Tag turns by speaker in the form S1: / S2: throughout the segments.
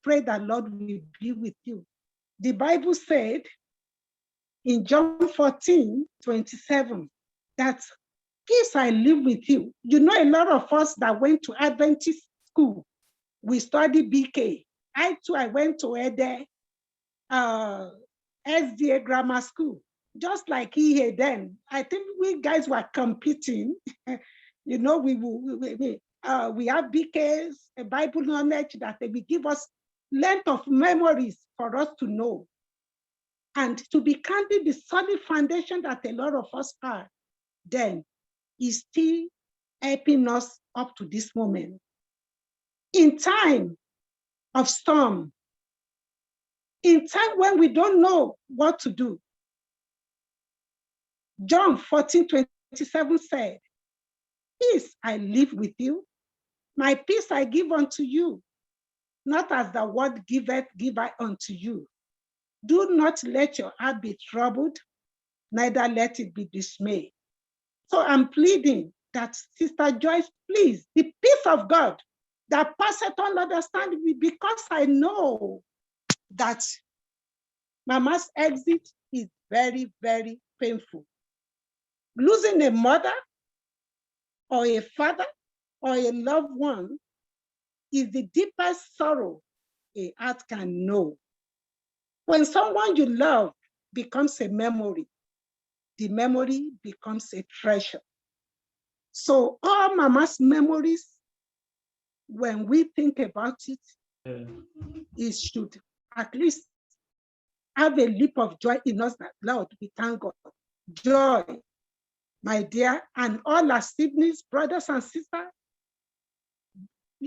S1: pray that Lord will be with you. The Bible said in John 14:27 that peace I live with you. You know, a lot of us that went to Adventist school, we studied BK. I too, I went to Ede, SDA grammar school, just like he had then. I think we guys were competing. You know, we have BKs, a Bible knowledge that they will give us length of memories for us to know. And to be candid, the solid foundation that a lot of us are then is still helping us up to this moment. In time of storm, in time when we don't know what to do, John 14:27 said, peace I live with you, my peace I give unto you, not as the world giveth, give I unto you. Do not let your heart be troubled, neither let it be dismayed. So I'm pleading that Sister Joyce, please, the peace of God that passeth all understanding, because I know that Mama's exit is very, very painful. Losing a mother or a father or a loved one is the deepest sorrow a heart can know. When someone you love becomes a memory, the memory becomes a treasure. So all Mama's memories, when we think about it, it should at least have a leap of joy in us that, Lord, we thank God. Joy, my dear, and all our siblings, brothers and sisters,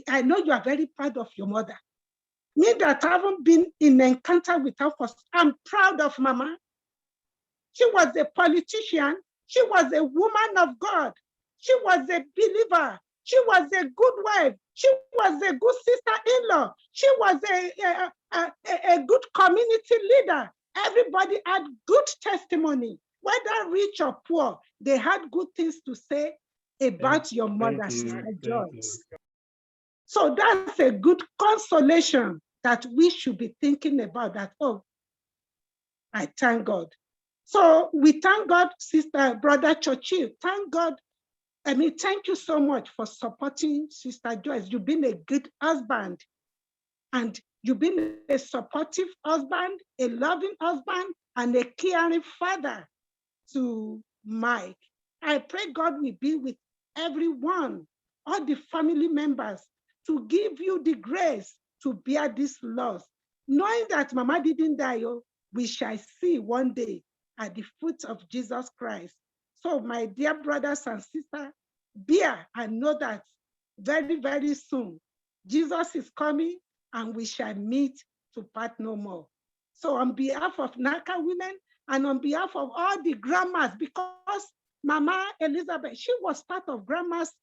S1: I know you are very proud of your mother. Me that haven't been in encounter with her first, I'm proud of Mama. She was a politician. She was a woman of God. She was a believer. She was a good wife. She was a good sister-in-law. She was a good community leader. Everybody had good testimony, whether rich or poor. They had good things to say about your mother, Sister Joyce. So that's a good consolation that we should be thinking about that. Oh, I thank God. So we thank God, Brother Churchill. Thank God. I mean, thank you so much for supporting Sister Joyce. You've been a good husband, and you've been a supportive husband, a loving husband, and a caring father to Mike. I pray God will be with everyone, all the family members, to give you the grace to bear this loss, knowing that Mama didn't die. Oh, we shall see one day at the foot of Jesus Christ. So my dear brothers and sisters, bear and know that very, very soon, Jesus is coming and we shall meet to part no more. So on behalf of NACA women and on behalf of all the grandmas, because Mama Elizabeth, she was part of grandma's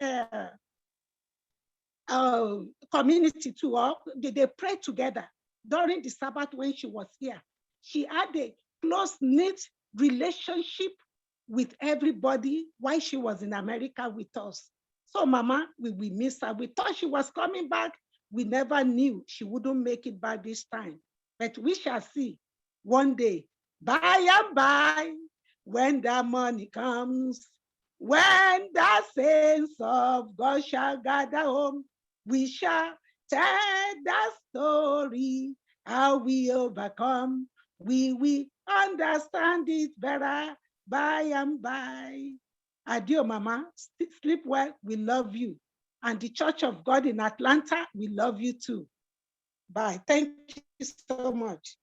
S1: community too. They prayed together during the Sabbath when she was here. She had a close-knit relationship with everybody while she was in America with us. So Mama, we miss her. We thought she was coming back. We never knew she wouldn't make it back this time. But we shall see one day, by and by, when the money comes, when the saints of God shall gather home, we shall tell the story, how we overcome. We will understand it better by and by. Adieu, Mama. Sleep well. We love you. And the Church of God in Atlanta, we love you too. Bye. Thank you so much.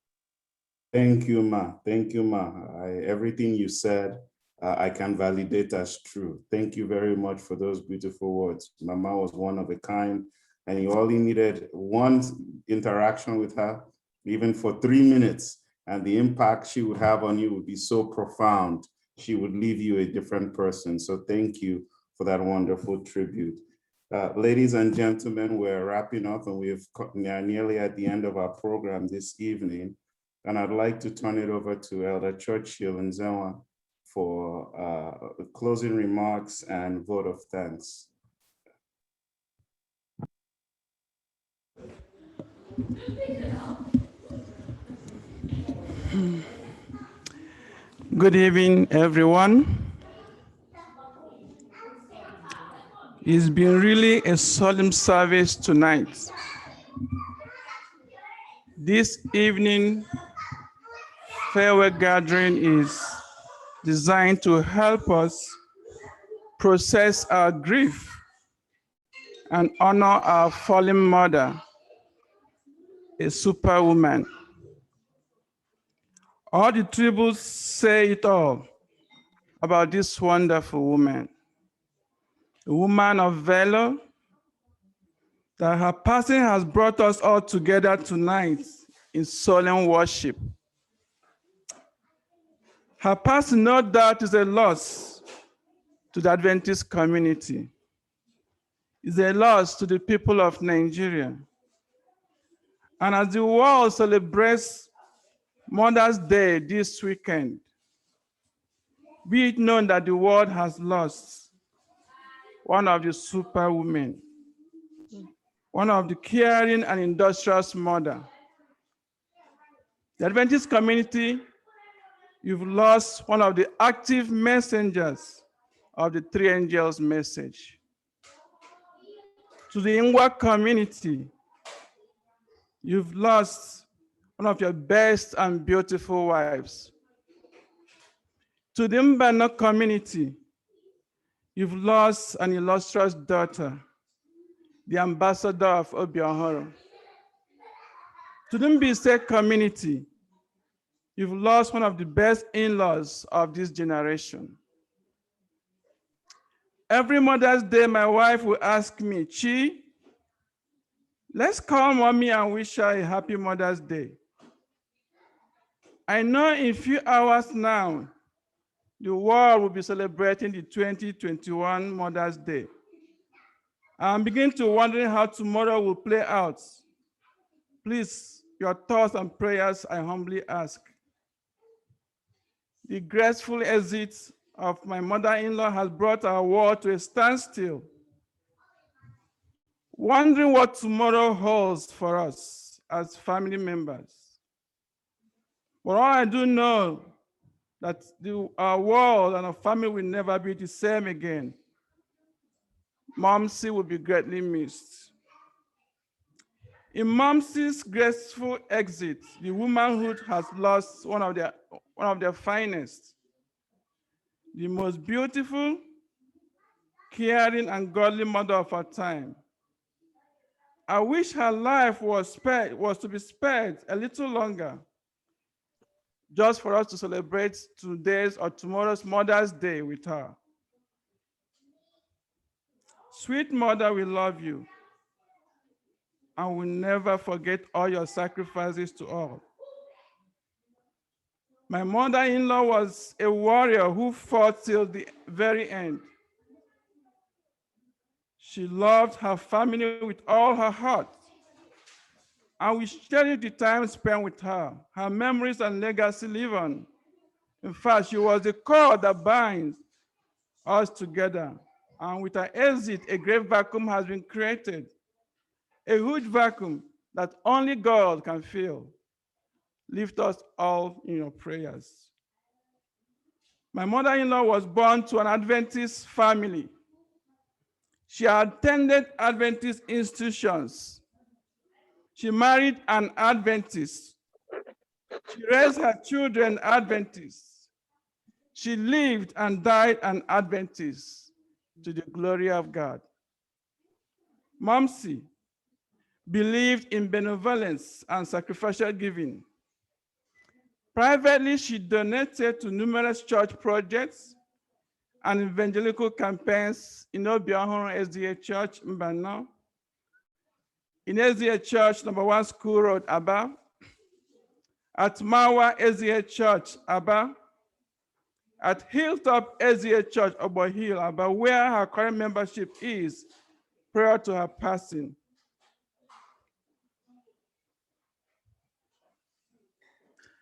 S2: Thank you, Ma. Thank you, Ma. Everything you said, I can validate as true. Thank you very much for those beautiful words. Mama was one of a kind, and you only needed one interaction with her, even for 3 minutes, and the impact she would have on you would be so profound. She would leave you a different person. So thank you for that wonderful tribute. Ladies and gentlemen, we're wrapping up and we are nearly at the end of our program this evening. And I'd like to turn it over to Elder Churchill Nzewa for closing remarks and vote of thanks.
S3: Good evening, everyone. It's been really a solemn service tonight. This evening farewell gathering is designed to help us process our grief and honor our fallen mother, a superwoman. All the tributes say it all about this wonderful woman, a woman of valor, that her passing has brought us all together tonight in solemn worship. Her passing, no doubt, is a loss to the Adventist community. It's a loss to the people of Nigeria. And as the world celebrates Mother's Day this weekend, be it known that the world has lost one of the superwomen, one of the caring and industrious mother. The Adventist community, you've lost one of the active messengers of the three angels message. To the Ingwa community, you've lost one of your best and beautiful wives. To the Mbano community, you've lost an illustrious daughter, the ambassador of Obiahoro. To the Mbise community, you've lost one of the best in-laws of this generation. Every Mother's Day, my wife will ask me, Chi, let's call mommy and wish her a happy Mother's Day. I know in a few hours now, the world will be celebrating the 2021 Mother's Day. I'm beginning to wonder how tomorrow will play out. Please, your thoughts and prayers, I humbly ask. The graceful exit of my mother-in-law has brought our world to a standstill. Wondering what tomorrow holds for us as family members. But all I do know that our world and our family will never be the same again. Momsy will be greatly missed. In Momsy's graceful exit, the womanhood has lost one of their finest, the most beautiful, caring, and godly mother of our time. I wish her life was to be spared a little longer, just for us to celebrate today's or tomorrow's Mother's Day with her. Sweet mother, we love you, and we'll never forget all your sacrifices to all. My mother-in-law was a warrior who fought till the very end. She loved her family with all her heart, and we cherish the time spent with her. Her memories and legacy live on. In fact, she was the cord that binds us together. And with her exit, a great vacuum has been created, a huge vacuum that only God can fill. Lift us all in your prayers. My mother-in-law was born to an Adventist family. She attended Adventist institutions. She married an Adventist. She raised her children Adventists. She lived and died an Adventist, to the glory of God. Momsy believed in benevolence and sacrificial giving. Privately, she donated to numerous church projects and evangelical campaigns in Obiahoro SDA Church, Mbano, in SDA Church, number 1 School Road, Aba, at Mawa SDA Church, Aba, at Hilltop SDA Church, Obo Hill, Aba, where her current membership is prior to her passing.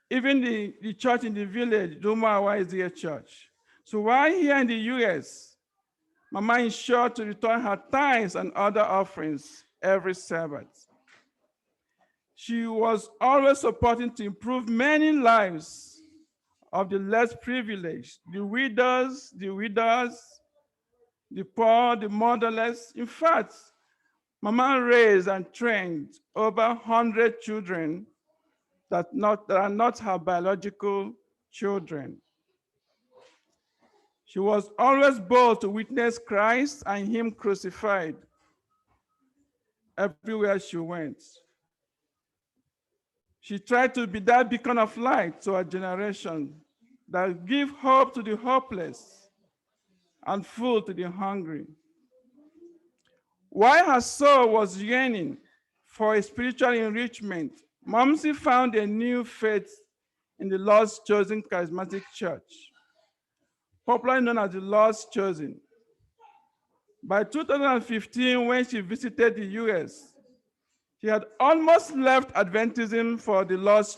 S3: Even the church in the village, Dumawa SDA Church. So while here in the US, Mama is sure to return her tithes and other offerings every Sabbath. She was always supporting to improve many lives of the less privileged, the widows, the widowers, the poor, the motherless. In fact, Mama raised and trained over 100 children that are not her biological children. She was always bold to witness Christ and Him crucified everywhere she went. She tried to be that beacon of light to her generation that give hope to the hopeless and food to the hungry. While her soul was yearning for a spiritual enrichment, Momsy found a new faith in the Lord's Chosen Charismatic Church, popularly known as the Lord's Chosen. By 2015, when she visited the US, she had almost left Adventism for the Lord's Church.